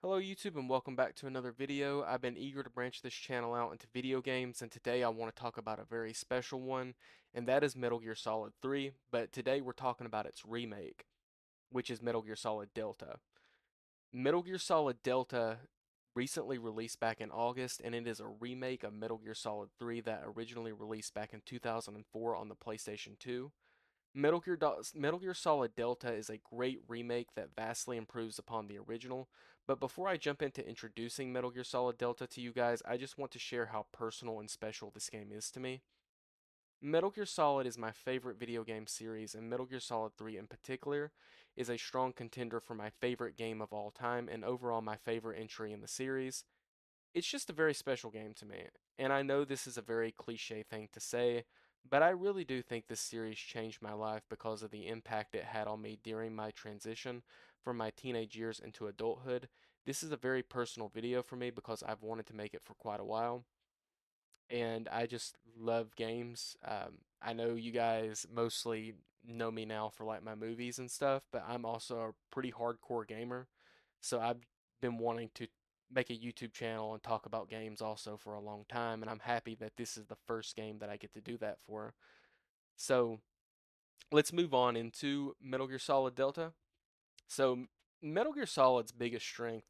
Hello YouTube and welcome back to another video. I've been eager to branch this channel out into video games, and today I want to talk about a very special one, and that is Metal Gear Solid 3, but today we're talking about its remake, which is Metal Gear Solid Delta. Metal Gear Solid Delta recently released back in August, and it is a remake of Metal Gear Solid 3 that originally released back in 2004 on the PlayStation 2. Metal Gear Solid Delta is a great remake that vastly improves upon the original, but before I jump into introducing Metal Gear Solid Delta to you guys, I just want to share how personal and special this game is to me. Metal Gear Solid is my favorite video game series, and Metal Gear Solid 3 in particular is a strong contender for my favorite game of all time and overall my favorite entry in the series. It's just a very special game to me, and I know this is a very cliche thing to say, but I really do think this series changed my life because of the impact it had on me during my transition from my teenage years into adulthood. This is a very personal video for me because I've wanted to make it for quite a while, and I just love games. I know you guys mostly know me now for like my movies and stuff, but I'm also a pretty hardcore gamer. So I've been wanting to make a YouTube channel and talk about games also for a long time, and I'm happy that this is the first game that I get to do that for. So let's move on into Metal Gear Solid Delta. So Metal Gear Solid's biggest strength,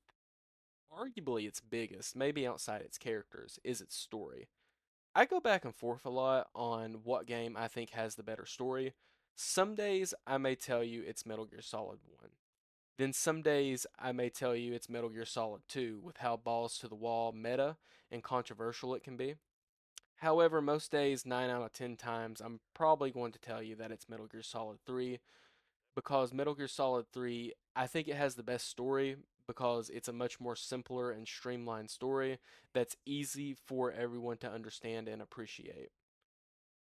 arguably its biggest, maybe outside its characters, is its story. I go back and forth a lot on what game I think has the better story. Some days I may tell you it's Metal Gear Solid 1. Then some days I may tell you it's Metal Gear Solid 2 with how balls to the wall meta and controversial it can be. However, most days, 9 out of 10 times, I'm probably going to tell you that it's Metal Gear Solid 3 because Metal Gear Solid 3, I think it has the best story because it's a much more simpler and streamlined story that's easy for everyone to understand and appreciate.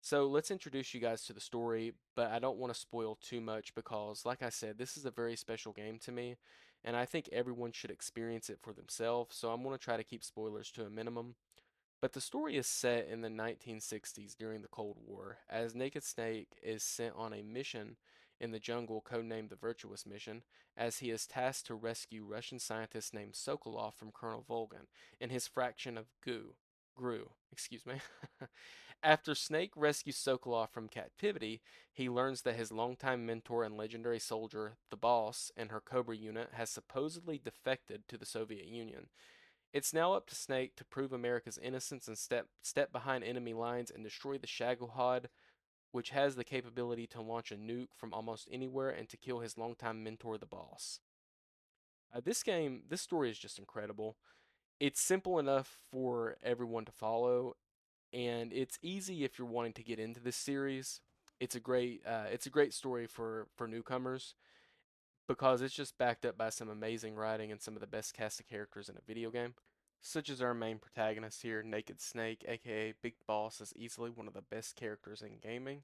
So let's introduce you guys to the story, but I don't want to spoil too much because, like I said, this is a very special game to me, and I think everyone should experience it for themselves, so I'm going to try to keep spoilers to a minimum. But the story is set in the 1960s during the Cold War, as Naked Snake is sent on a mission in the jungle codenamed the Virtuous Mission, as he is tasked to rescue Russian scientist named Sokolov from Colonel Volgan and his fraction of GRU, excuse me. After Snake rescues Sokolov from captivity, he learns that his longtime mentor and legendary soldier, the Boss, and her Cobra unit has supposedly defected to the Soviet Union. It's now up to Snake to prove America's innocence and step behind enemy lines and destroy the Shagohod, which has the capability to launch a nuke from almost anywhere and to kill his longtime mentor, the Boss. This story is just incredible. It's simple enough for everyone to follow, and it's easy if you're wanting to get into this series. It's a great story for newcomers because it's just backed up by some amazing writing and some of the best cast of characters in a video game. Such as our main protagonist here, Naked Snake, aka Big Boss, is easily one of the best characters in gaming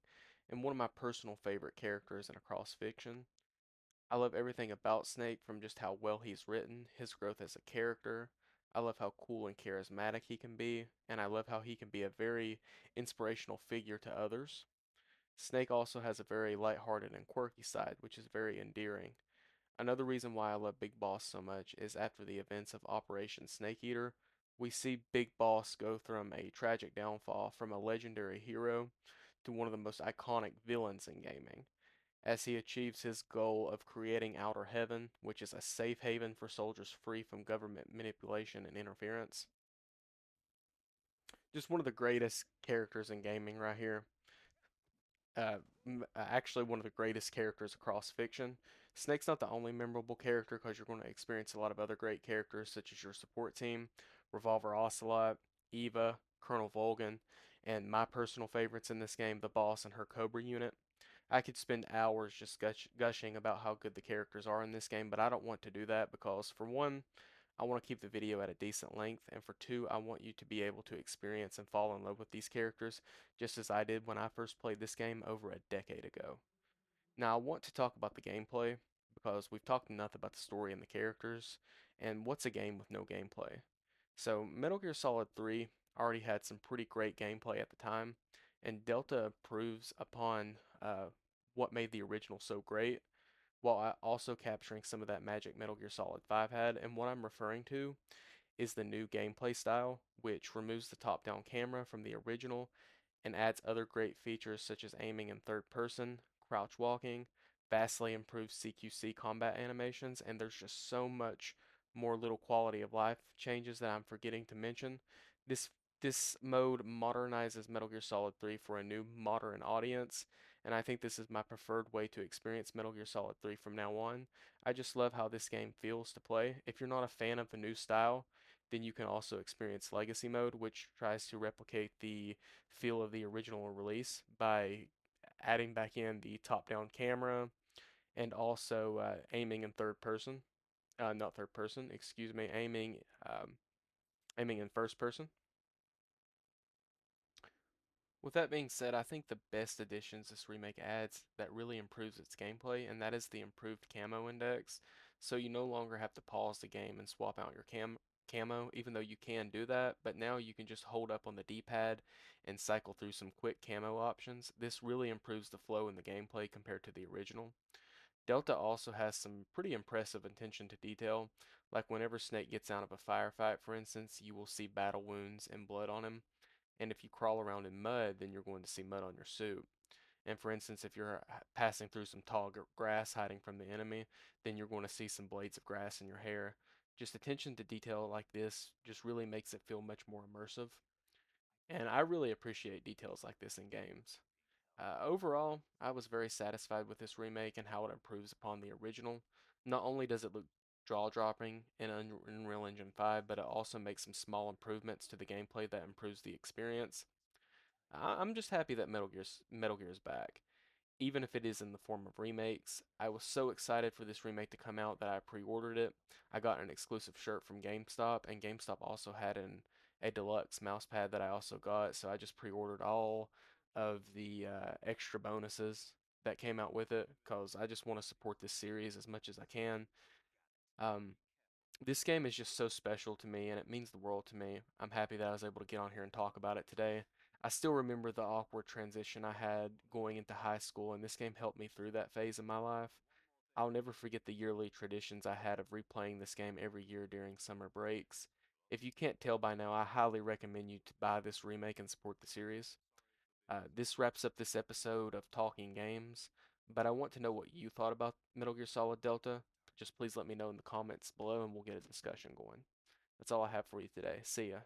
and one of my personal favorite characters in across fiction. I love everything about Snake from just how well he's written, his growth as a character. I love how cool and charismatic he can be, and I love how he can be a very inspirational figure to others. Snake also has a very lighthearted and quirky side, which is very endearing. Another reason why I love Big Boss so much is after the events of Operation Snake Eater, we see Big Boss go from a tragic downfall from a legendary hero to one of the most iconic villains in gaming, as he achieves his goal of creating Outer Heaven, which is a safe haven for soldiers free from government manipulation and interference. Just one of the greatest characters in gaming right here. Actually one of the greatest characters across fiction. Snake's not the only memorable character because you're going to experience a lot of other great characters such as your support team, Revolver Ocelot, Eva, Colonel Volgan, and my personal favorites in this game, the Boss and her Cobra unit. I could spend hours just gushing about how good the characters are in this game, but I don't want to do that because, for one, I want to keep the video at a decent length, and for two, I want you to be able to experience and fall in love with these characters just as I did when I first played this game over a decade ago. Now, I want to talk about the gameplay because we've talked enough about the story and the characters, and what's a game with no gameplay? So, Metal Gear Solid 3 already had some pretty great gameplay at the time, and Delta proves upon what made the original so great while also capturing some of that magic Metal Gear Solid 5 had. And what I'm referring to is the new gameplay style, which removes the top-down camera from the original and adds other great features such as aiming in third person, crouch walking, vastly improved CQC combat animations, and there's just so much more little quality of life changes that I'm forgetting to mention. This this mode modernizes Metal Gear Solid 3 for a new modern audience, and I think this is my preferred way to experience Metal Gear Solid 3 from now on. I just love how this game feels to play. If you're not a fan of the new style, then you can also experience Legacy Mode, which tries to replicate the feel of the original release by adding back in the top-down camera and also aiming in third person. Not third person, excuse me, aiming in first person. With that being said, I think the best additions this remake adds that really improves its gameplay, and that is the improved camo index. So you no longer have to pause the game and swap out your camo, even though you can do that, but now you can just hold up on the D-pad and cycle through some quick camo options. This really improves the flow in the gameplay compared to the original. Delta also has some pretty impressive attention to detail, like whenever Snake gets out of a firefight, for instance, you will see battle wounds and blood on him, and if you crawl around in mud, then you're going to see mud on your suit. And for instance, if you're passing through some tall grass hiding from the enemy, then you're going to see some blades of grass in your hair. Just attention to detail like this just really makes it feel much more immersive. And I really appreciate details like this in games. Overall, I was very satisfied with this remake and how it improves upon the original. Not only does it look jaw-dropping in Unreal Engine 5, but it also makes some small improvements to the gameplay that improves the experience. I'm just happy that Metal Gear is back, even if it is in the form of remakes. I was so excited for this remake to come out that I pre-ordered it. I got an exclusive shirt from GameStop, and GameStop also had a deluxe mouse pad that I also got, so I just pre-ordered all of the extra bonuses that came out with it because I just want to support this series as much as I can. Um, this game is just so special to me and it means the world to me. I'm happy that I was able to get on here and talk about it today. I still remember the awkward transition I had going into high school, and this game helped me through that phase of my life. I'll never forget the yearly traditions I had of replaying this game every year during summer breaks. If you can't tell by now, I highly recommend you to buy this remake and support the series. This wraps up this episode of Talking Games, but I want to know what you thought about Metal Gear Solid Delta. Just please let me know in the comments below and we'll get a discussion going. That's all I have for you today. See ya.